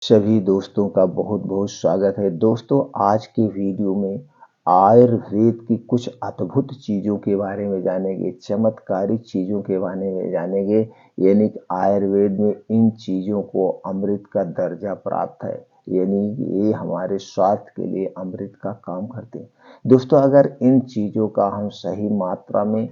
सभी दोस्तों का बहुत बहुत स्वागत है। दोस्तों, आज की वीडियो में आयुर्वेद की कुछ अद्भुत चीज़ों के बारे में जानेंगे, चमत्कारिक चीज़ों के बारे में जानेंगे। यानी कि आयुर्वेद में इन चीज़ों को अमृत का दर्जा प्राप्त है, यानी कि ये हमारे स्वास्थ्य के लिए अमृत का काम करते हैं। दोस्तों, अगर इन चीज़ों का हम सही मात्रा में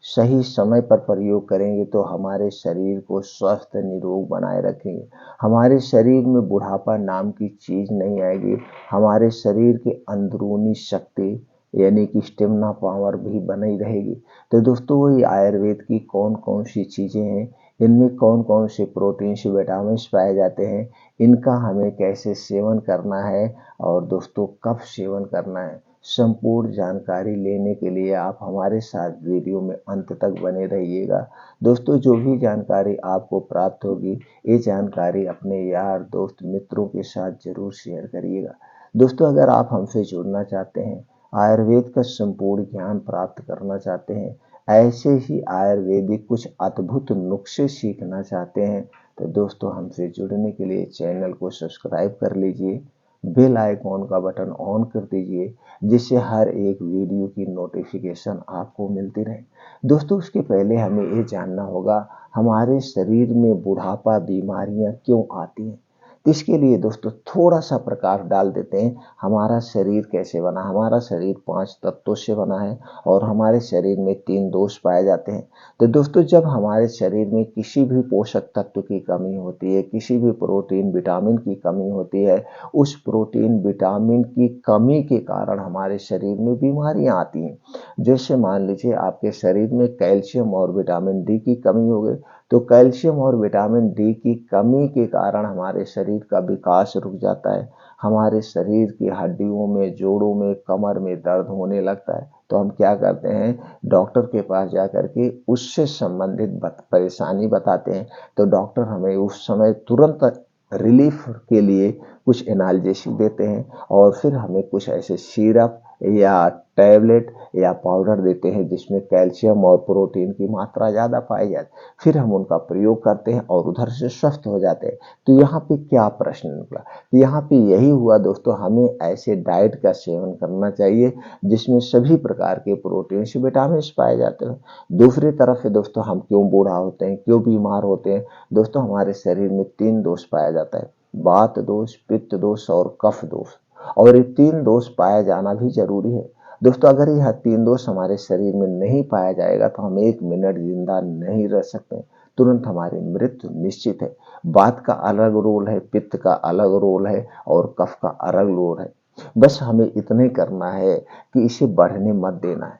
सही समय पर प्रयोग करेंगे तो हमारे शरीर को स्वस्थ निरोग बनाए रखेंगे। हमारे शरीर में बुढ़ापा नाम की चीज़ नहीं आएगी। हमारे शरीर के अंदरूनी शक्ति यानी कि स्टेमिना पावर भी बनी रहेगी। तो दोस्तों, ये आयुर्वेद की कौन कौन सी चीज़ें हैं, इनमें कौन कौन से प्रोटीन से विटामिन पाए जाते हैं, इनका हमें कैसे सेवन करना है और दोस्तों कब सेवन करना है, संपूर्ण जानकारी लेने के लिए आप हमारे साथ वीडियो में अंत तक बने रहिएगा। दोस्तों, जो भी जानकारी आपको प्राप्त होगी, ये जानकारी अपने यार दोस्त मित्रों के साथ जरूर शेयर करिएगा। दोस्तों, अगर आप हमसे जुड़ना चाहते हैं, आयुर्वेद का संपूर्ण ज्ञान प्राप्त करना चाहते हैं, ऐसे ही आयुर्वेदिक कुछ अद्भुत नुस्खे सीखना चाहते हैं, तो दोस्तों हमसे जुड़ने के लिए चैनल को सब्सक्राइब कर लीजिए, बेल आइकॉन का बटन ऑन कर दीजिए, जिससे हर एक वीडियो की नोटिफिकेशन आपको मिलती रहे। दोस्तों, उसके पहले हमें ये जानना होगा हमारे शरीर में बुढ़ापा बीमारियां क्यों आती हैं। तो इसके लिए दोस्तों थोड़ा सा प्रकाश डाल देते हैं। हमारा शरीर कैसे बना। हमारा शरीर 5 तत्वों से बना है और हमारे शरीर में 3 दोष पाए जाते हैं। तो दोस्तों, जब हमारे शरीर में किसी भी पोषक तत्व की कमी होती है, किसी भी प्रोटीन विटामिन की कमी होती है, उस प्रोटीन विटामिन की कमी के कारण हमारे शरीर में बीमारियां आती हैं। जैसे मान लीजिए आपके शरीर में कैल्शियम और विटामिन डी की कमी हो गई, तो कैल्शियम और विटामिन डी की कमी के कारण हमारे शरीर का विकास रुक जाता है। हमारे शरीर की हड्डियों में, जोड़ों में, कमर में दर्द होने लगता है। तो हम क्या करते हैं, डॉक्टर के पास जाकर के उससे संबंधित परेशानी बताते हैं। तो डॉक्टर हमें उस समय तुरंत रिलीफ के लिए कुछ एनाल्जेसिक देते हैं और फिर हमें कुछ ऐसे सिरप या टैबलेट या पाउडर देते हैं जिसमें कैल्शियम और प्रोटीन की मात्रा ज़्यादा पाई जाती है। फिर हम उनका प्रयोग करते हैं और उधर से स्वस्थ हो जाते हैं। तो यहाँ पे क्या प्रश्न निकला, तो यहाँ पे यही हुआ दोस्तों, हमें ऐसे डाइट का सेवन करना चाहिए जिसमें सभी प्रकार के प्रोटीन से विटामिन पाए जाते हैं। दूसरी तरफ से दोस्तों, हम क्यों बूढ़ा होते हैं, क्यों बीमार होते हैं। दोस्तों, हमारे शरीर में 3 दोष पाया जाता है, वात दोष, पित्त दोष और कफ दोष। और ये 3 दोष पाया जाना भी जरूरी है। दोस्तों, अगर यह 3 दोष हमारे शरीर में नहीं पाया जाएगा तो हम 1 मिनट जिंदा नहीं रह सकते, तुरंत हमारी मृत्यु निश्चित है। वात का अलग रोल है, पित्त का अलग रोल है और कफ का अलग रोल है। बस हमें इतने करना है कि इसे बढ़ने मत देना है,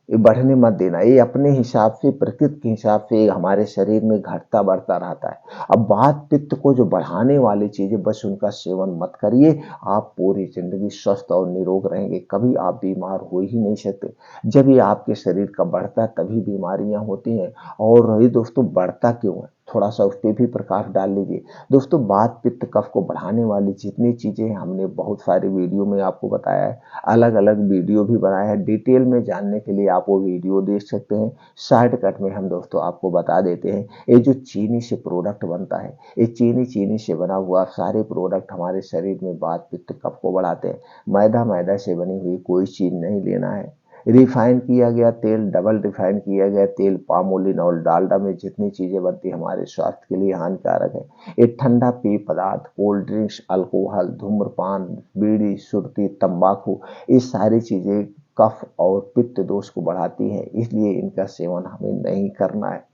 ये बढ़ने मत देना। ये अपने हिसाब से, प्रकृति के हिसाब से हमारे शरीर में घटता बढ़ता रहता है। अब बात पित्त को जो बढ़ाने वाली चीजें, बस उनका सेवन मत करिए। आप पूरी जिंदगी स्वस्थ और निरोग रहेंगे, कभी आप बीमार हो ही नहीं सकते। जब ये आपके शरीर का बढ़ता है तभी बीमारियां होती हैं। और ये दोस्तों बढ़ता क्यों है, थोड़ा सा उस पर भी प्रकाश डाल लीजिए। दोस्तों, बात पित्त कफ को बढ़ाने वाली जितनी चीजें हैं, हमने बहुत सारी वीडियो में आपको बताया है, अलग अलग वीडियो भी बनाया है। डिटेल में जानने के लिए आप वो वीडियो देख सकते हैं। शॉर्टकट में हम दोस्तों आपको बता देते हैं, ये जो चीनी से प्रोडक्ट बनता है, ये चीनी से बना हुआ सारे प्रोडक्ट हमारे शरीर में बात पित्त कफ को बढ़ाते हैं। मैदा से बनी हुई कोई चीज नहीं लेना है। रिफाइन किया गया तेल, डबल रिफाइन किया गया तेल, पामोलिन और डालडा में जितनी चीजें बनती है हमारे स्वास्थ्य के लिए हानिकारक है। ये ठंडा पेय पदार्थ, कोल्ड ड्रिंक्स, अल्कोहल, धूम्रपान, बीड़ी, सुर्ती, तंबाकू, ये सारी चीजें कफ और पित्त दोष को बढ़ाती हैं। इसलिए इनका सेवन हमें नहीं करना है,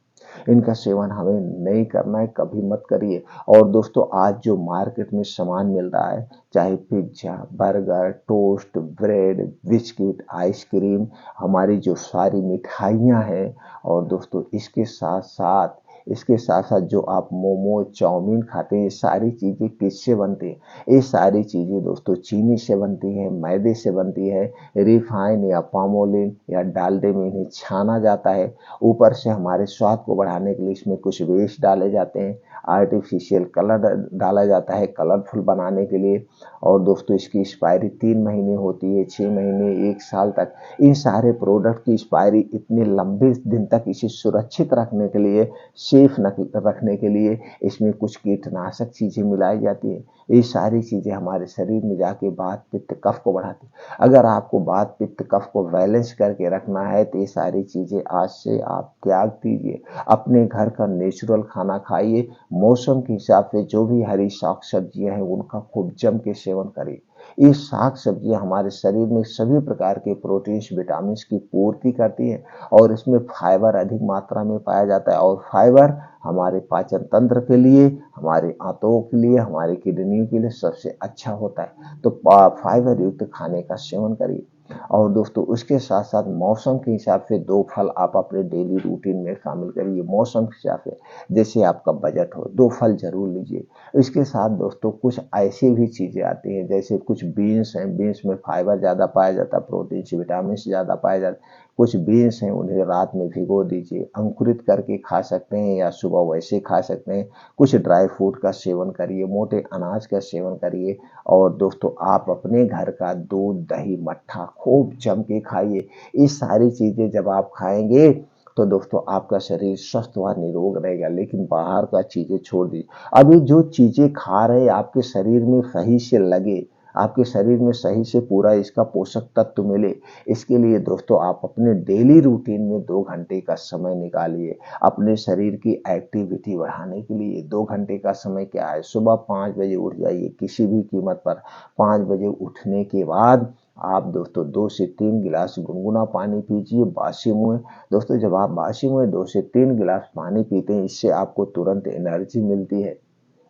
इनका सेवन हमें नहीं करना है, कभी मत करिए। और दोस्तों, आज जो मार्केट में सामान मिल रहा है, चाहे pizza, burger, toast, bread, biscuit, ice cream, हमारी जो सारी मिठाइयाँ हैं, और दोस्तों इसके साथ साथ जो आप मोमो, चाउमीन खाते हैं, ये सारी चीज़ें किससे बनती हैं। ये सारी चीज़ें दोस्तों चीनी से बनती हैं, मैदे से बनती है। रिफाइन या पामोलिन या डालडे में इन्हें छाना जाता है। ऊपर से हमारे स्वाद को बढ़ाने के लिए इसमें कुछ वेस्ट डाले जाते हैं, आर्टिफिशियल कलर डाला जाता है कलरफुल बनाने के लिए। और दोस्तों, इसकी एक्सपायरी 3 महीने होती है, 6 महीने, 1 साल तक। इन सारे प्रोडक्ट की एक्सपायरी इतने लंबे दिन तक इसे सुरक्षित रखने के लिए, सेफ रखने के लिए इसमें कुछ कीटनाशक चीजें मिलाई जाती है। ये सारी चीजें हमारे शरीर में जाके वात पित्त कफ को बढ़ाती है। अगर आपको वात पित्त कफ को बैलेंस करके रखना है तो ये सारी चीजें आज से आप त्याग दीजिए। अपने घर का नेचुरल खाना खाइए, मौसम के हिसाब से जो भी हरी साग सब्जियां हैं उनका खूब जम के सेवन करिए। ये साग सब्जियां हमारे शरीर में सभी प्रकार के प्रोटीन्स विटामिन की पूर्ति करती है और इसमें फाइबर अधिक मात्रा में पाया जाता है और फाइबर हमारे पाचन तंत्र के लिए, हमारे आंतों के लिए, हमारे किडनी के लिए सबसे अच्छा होता है। तो फाइबर युक्त खाने का सेवन करिए। और दोस्तों उसके साथ साथ मौसम के हिसाब से 2 फल आप अपने डेली रूटीन में शामिल करिए। मौसम के हिसाब से जैसे आपका बजट हो 2 फल जरूर लीजिए। इसके साथ दोस्तों कुछ ऐसी भी चीजें आती हैं जैसे कुछ बीन्स हैं, बीन्स में फाइबर ज्यादा पाया जाता है, प्रोटीन विटामिन ज्यादा पाए जाते हैं। कुछ बीन्स हैं उन्हें रात में भिगो दीजिए, अंकुरित करके खा सकते हैं या सुबह वैसे खा सकते हैं। कुछ ड्राई फ्रूट का सेवन करिए, मोटे अनाज का सेवन करिए। और दोस्तों आप अपने घर का दूध दही मट्ठा खूब जम के खाइए। ये सारी चीजें जब आप खाएंगे तो दोस्तों आपका शरीर स्वस्थ व निरोग रहेगा। लेकिन बाहर का चीजें छोड़ दीजिए। अभी जो चीजें खा रहे आपके शरीर में सही से लगे, आपके शरीर में सही से पूरा इसका पोषक तत्व मिले, इसके लिए दोस्तों आप अपने डेली रूटीन में 2 घंटे का समय निकालिए। अपने शरीर की एक्टिविटी बढ़ाने के लिए 2 घंटे का समय क्या है, सुबह 5 बजे उठ जाइए किसी भी कीमत पर। 5 बजे उठने के बाद आप दोस्तों 2 से 3 गिलास गुनगुना पानी पीजिए बासी मुंह। दोस्तों जब आप बासी मुंह 2 से 3 गिलास पानी पीते हैं इससे आपको तुरंत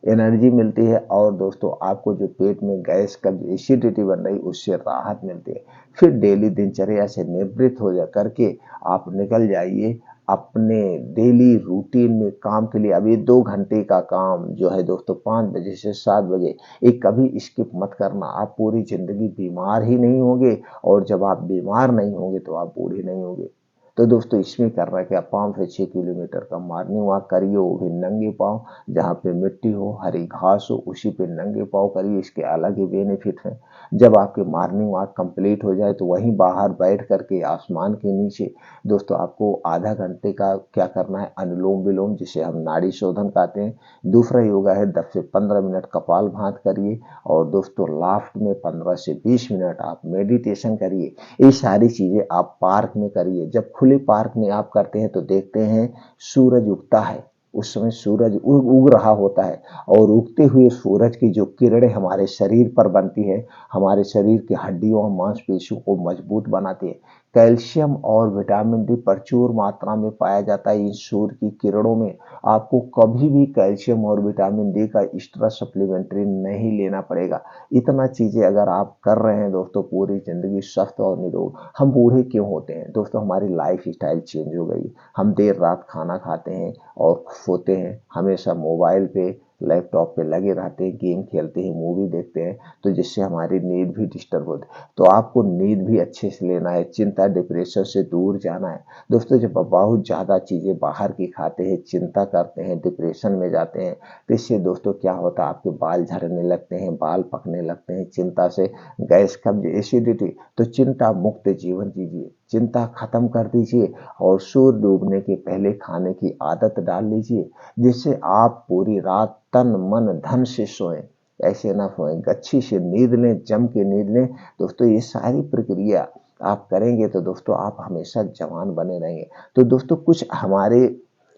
एनर्जी मिलती है और दोस्तों आपको जो पेट में गैस का जो एसिडिटी बन रही उससे राहत मिलती है। फिर डेली दिनचर्या से निवृत्त हो जा करके आप निकल जाइए अपने डेली रूटीन में काम के लिए। अब ये 2 घंटे का काम जो है दोस्तों 5 बजे से 7 बजे, ये कभी स्किप मत करना। आप पूरी जिंदगी बीमार ही नहीं होंगे और जब आप बीमार नहीं होंगे तो आप बूढ़े नहीं होंगे। तो दोस्तों इसमें करना क्या, 5 से 6 किलोमीटर का मॉर्निंग वॉक करिए, वो भी नंगे पाँव। जहाँ पे मिट्टी हो, हरी घास हो, उसी पे नंगे पाँव करिए। इसके अलग ही बेनिफिट हैं। जब आपके मॉर्निंग वॉक कंप्लीट हो जाए तो वहीं बाहर बैठ करके आसमान के नीचे दोस्तों आपको आधा घंटे का क्या करना है, अनुलोम विलोम जिसे हम नाड़ी शोधन कहते हैं। दूसरा योगा है 10 से 15 मिनट कपाल भात करिए और दोस्तों लास्ट में 15 से 20 मिनट आप मेडिटेशन करिए। ये सारी चीजें आप पार्क में करिए। जब खुले पार्क में आप करते हैं तो देखते हैं सूरज उगता है, उस समय सूरज उग रहा होता है और उगते हुए सूरज की जो किरणें हमारे शरीर पर बनती है, हमारे शरीर की हड्डियों और मांसपेशियों को मजबूत बनाती है। कैल्शियम और विटामिन डी प्रचुर मात्रा में पाया जाता है इन सूर्य की किरणों में। आपको कभी भी कैल्शियम और विटामिन डी का एक्स्ट्रा सप्लीमेंट्री नहीं लेना पड़ेगा। इतना चीजें अगर आप कर रहे हैं दोस्तों पूरी जिंदगी स्वस्थ और निरोग। हम बूढ़े क्यों होते हैं दोस्तों, हमारी लाइफ स्टाइल चेंज हो गई। हम देर रात खाना खाते हैं और सोते हैं, हमेशा मोबाइल पे लैपटॉप पे लगे रहते हैं, गेम खेलते हैं, मूवी देखते हैं, तो जिससे हमारी नींद भी डिस्टर्ब होती है। तो आपको नींद भी अच्छे से लेना है, चिंता डिप्रेशन से दूर जाना है। दोस्तों जब आप बहुत ज़्यादा चीज़ें बाहर की खाते हैं, चिंता करते हैं, डिप्रेशन में जाते हैं, तो इससे दोस्तों क्या होता है, आपके बाल झड़ने लगते हैं, बाल पकने लगते हैं चिंता से, गैस कब्ज एसिडिटी। तो चिंता मुक्त जीवन जीजिए, चिंता खत्म कर दीजिए और सूर्य डूबने के पहले खाने की आदत डाल लीजिए, जिससे आप पूरी रात तन मन धन से सोएं। ऐसे ना सोएं, अच्छी से नींद लें, जम के नींद लें। दोस्तों ये सारी प्रक्रिया आप करेंगे तो दोस्तों आप हमेशा जवान बने रहेंगे। तो दोस्तों कुछ हमारे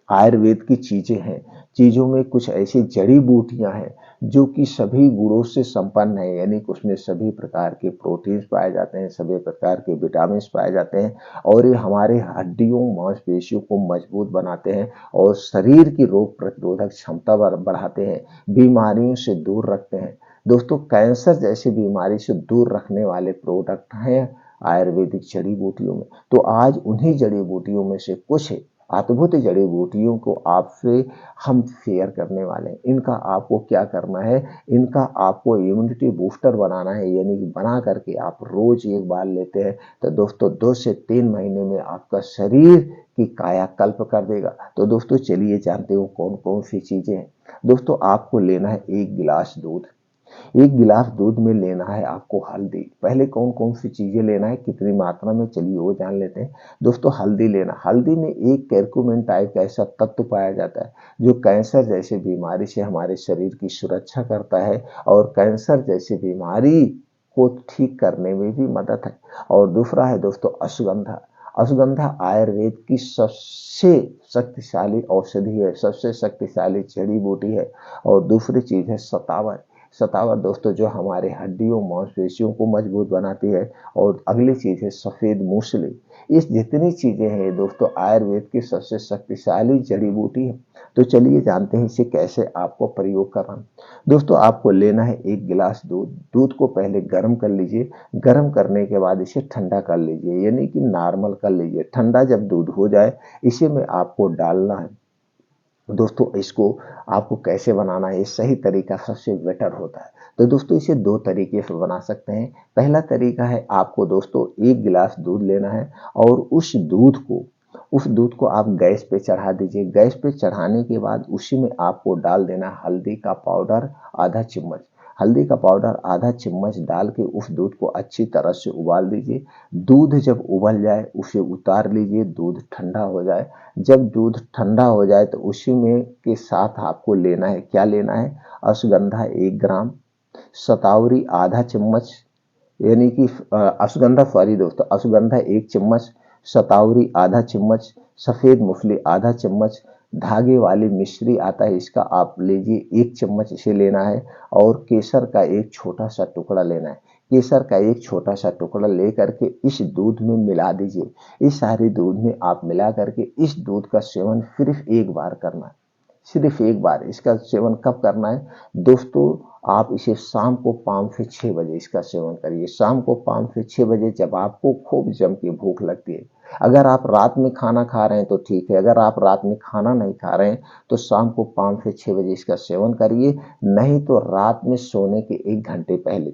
आयुर्वेद की चीजें हैं, चीजों में कुछ ऐसी जड़ी बूटियां हैं जो कि सभी गुणों से संपन्न है, यानी कि उसमें सभी प्रकार के प्रोटीन्स पाए जाते हैं, सभी प्रकार के विटामिन पाए जाते हैं और ये हमारे हड्डियों मांसपेशियों को मजबूत बनाते हैं और शरीर की रोग प्रतिरोधक क्षमता बढ़ाते हैं, बीमारियों से दूर रखते हैं। दोस्तों कैंसर जैसी बीमारी से दूर रखने वाले प्रोडक्ट हैं आयुर्वेदिक जड़ी बूटियों में। तो आज उन्हीं जड़ी बूटियों में से कुछ अद्भुत जड़ी बूटियों को आपसे हम शेयर करने वाले हैं। इनका आपको क्या करना है, इनका आपको इम्यूनिटी बूस्टर बनाना है, यानी कि बना करके आप रोज एक बार लेते हैं तो दोस्तों 2 से 3 महीने में आपका शरीर की कायाकल्प कर देगा। तो दोस्तों चलिए जानते हो कौन कौन सी चीजें हैं। दोस्तों आपको लेना है 1 गिलास दूध, एक गिलास दूध में लेना है आपको हल्दी। पहले कौन कौन सी चीजें लेना है, कितनी मात्रा में, चलिए वो जान लेते हैं। दोस्तों हल्दी लेना, हल्दी में एक करक्यूमिन टाइप का ऐसा तत्व पाया जाता है जो कैंसर जैसे बीमारी से हमारे शरीर की सुरक्षा करता है और कैंसर जैसी बीमारी को ठीक करने में भी मदद है। और दूसरा है दोस्तों अश्वगंधा। अश्वगंधा आयुर्वेद की सबसे शक्तिशाली औषधि है, सबसे शक्तिशाली जड़ी बूटी है। और दूसरी चीज है सतावर। सतावर दोस्तों जो हमारे हड्डियों मांसपेशियों को मजबूत बनाती है। और अगली चीज है सफेद मूसली। इस जितनी चीजें हैं दोस्तों आयुर्वेद की सबसे शक्तिशाली जड़ी बूटी है। तो चलिए जानते हैं इसे कैसे आपको प्रयोग करना। दोस्तों आपको लेना है एक गिलास दूध। दूध को पहले गर्म कर लीजिए। गर्म करने के बाद इसे ठंडा कर लीजिए, यानी कि नॉर्मल कर लीजिए। ठंडा जब दूध हो जाए इसे में आपको डालना है। दोस्तों इसको आपको कैसे बनाना है, ये सही तरीका सबसे बेटर होता है। तो दोस्तों इसे दो तरीके से बना सकते हैं। पहला तरीका है आपको दोस्तों एक गिलास दूध लेना है और उस दूध को आप गैस पे चढ़ा दीजिए। गैस पे चढ़ाने के बाद उसी में आपको डाल देना हल्दी का पाउडर आधा चम्मच। हल्दी का पाउडर आधा चम्मच डाल के उस दूध को अच्छी तरह से उबाल दीजिए। दूध जब उबल जाए उसे उतार लीजिए, दूध ठंडा हो जाए। जब दूध ठंडा हो जाए तो उसी में के साथ आपको लेना है, क्या लेना है, अश्वगंधा 1 ग्राम, शतावरी आधा चम्मच, यानी कि अश्वगंधा सॉरी दोस्तों अश्वगंधा 1 चम्मच, शतावरी आधा चम्मच, सफेद मूंगफली आधा चम्मच, धागे वाली मिश्री आता है इसका आप लीजिए 1 चम्मच इसे लेना है। और केसर का एक छोटा सा टुकड़ा लेना है। केसर का एक छोटा सा टुकड़ा लेकर के इस दूध में मिला दीजिए। इस सारे दूध में आप मिला करके इस दूध का सेवन सिर्फ एक बार करना है। सिर्फ एक बार इसका सेवन कब करना है दोस्तों, आप इसे शाम को 5 से 6 बजे इसका सेवन करिए। शाम को 5 से 6 बजे जब आपको खूब जम के भूख लगती है। अगर आप रात में खाना खा रहे हैं तो ठीक है, अगर आप रात में खाना नहीं खा रहे हैं तो शाम को 5 से 6 बजे इसका सेवन करिए। नहीं तो रात में सोने के 1 घंटे पहले,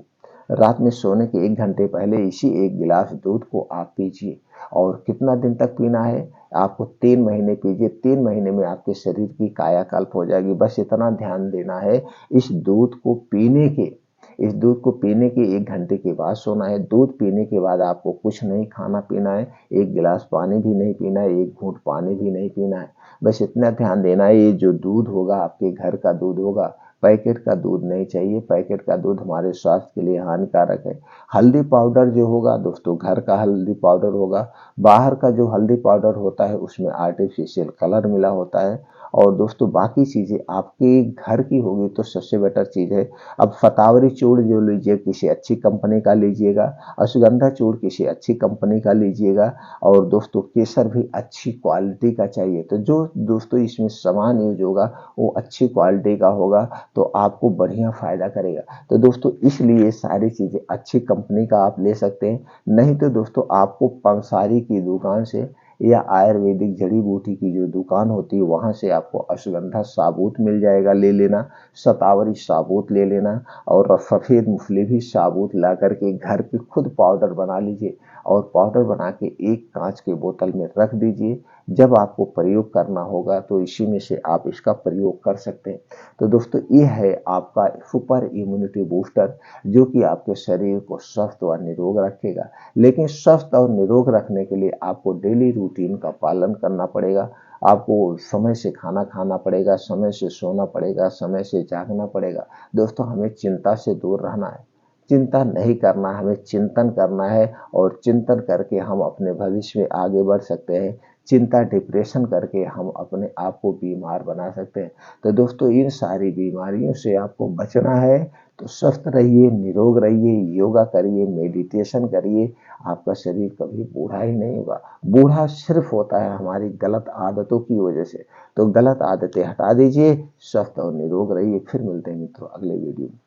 रात में सोने के 1 घंटे पहले इसी एक गिलास दूध को आप पीजिए। और कितना दिन तक पीना है, आपको 3 महीने पीजिए। 3 महीने में आपके शरीर की कायाकल्प हो जाएगी। बस इतना ध्यान देना है, इस दूध को पीने के इस दूध को पीने के 1 घंटे के बाद सोना है। दूध पीने के बाद आपको कुछ नहीं खाना पीना है, एक गिलास पानी भी नहीं पीना है, एक घूंट पानी भी नहीं पीना है। बस इतना ध्यान देना है, ये जो दूध होगा आपके घर का दूध होगा, पैकेट का दूध नहीं चाहिए। पैकेट का दूध हमारे स्वास्थ्य के लिए हानिकारक है। हल्दी पाउडर जो होगा दोस्तों घर का हल्दी पाउडर होगा। बाहर का जो हल्दी पाउडर होता है उसमें आर्टिफिशियल कलर मिला होता है। और दोस्तों बाकी चीजें आपके घर की होगी तो सबसे बेटर चीज है। अब फतावरी चूर्ण जो लीजिए किसी अच्छी कंपनी का लीजिएगा, अश्वगंधा चूर्ण किसी अच्छी कंपनी का लीजिएगा। और दोस्तों केसर भी अच्छी क्वालिटी का चाहिए। तो जो दोस्तों इसमें सामान यूज होगा वो अच्छी क्वालिटी का होगा तो आपको बढ़िया फायदा करेगा। तो दोस्तों इसलिए सारी चीजें अच्छी कंपनी का आप ले सकते हैं। नहीं तो दोस्तों आपको पंसारी की दुकान से या आयुर्वेदिक जड़ी बूटी की जो दुकान होती है वहां से आपको अश्वगंधा साबुत मिल जाएगा, ले लेना। शतावरी साबुत ले लेना। और सफेद मूंगफली भी साबुत ला करके घर पे खुद पाउडर बना लीजिए। और पाउडर बना के एक कांच के बोतल में रख दीजिए। जब आपको प्रयोग करना होगा तो इसी में से आप इसका प्रयोग कर सकते हैं। तो दोस्तों ये है आपका सुपर इम्यूनिटी बूस्टर, जो कि आपके शरीर को स्वस्थ व निरोग रखेगा। लेकिन स्वस्थ और निरोग रखने के लिए आपको डेली रूटीन का पालन करना पड़ेगा। आपको समय से खाना खाना पड़ेगा, समय से सोना पड़ेगा, समय से जागना पड़ेगा। दोस्तों हमें चिंता से दूर रहना है, चिंता नहीं करना, हमें चिंतन करना है। और चिंतन करके हम अपने भविष्य में आगे बढ़ सकते हैं। चिंता डिप्रेशन करके हम अपने आप को बीमार बना सकते हैं। तो दोस्तों इन सारी बीमारियों से आपको बचना है तो स्वस्थ रहिए, निरोग रहिए, योगा करिए, मेडिटेशन करिए। आपका शरीर कभी बूढ़ा ही नहीं होगा। बूढ़ा सिर्फ होता है हमारी गलत आदतों की वजह से। तो गलत आदतें हटा दीजिए, स्वस्थ और निरोग रहिए। फिर मिलते हैं मित्रों अगले वीडियो में।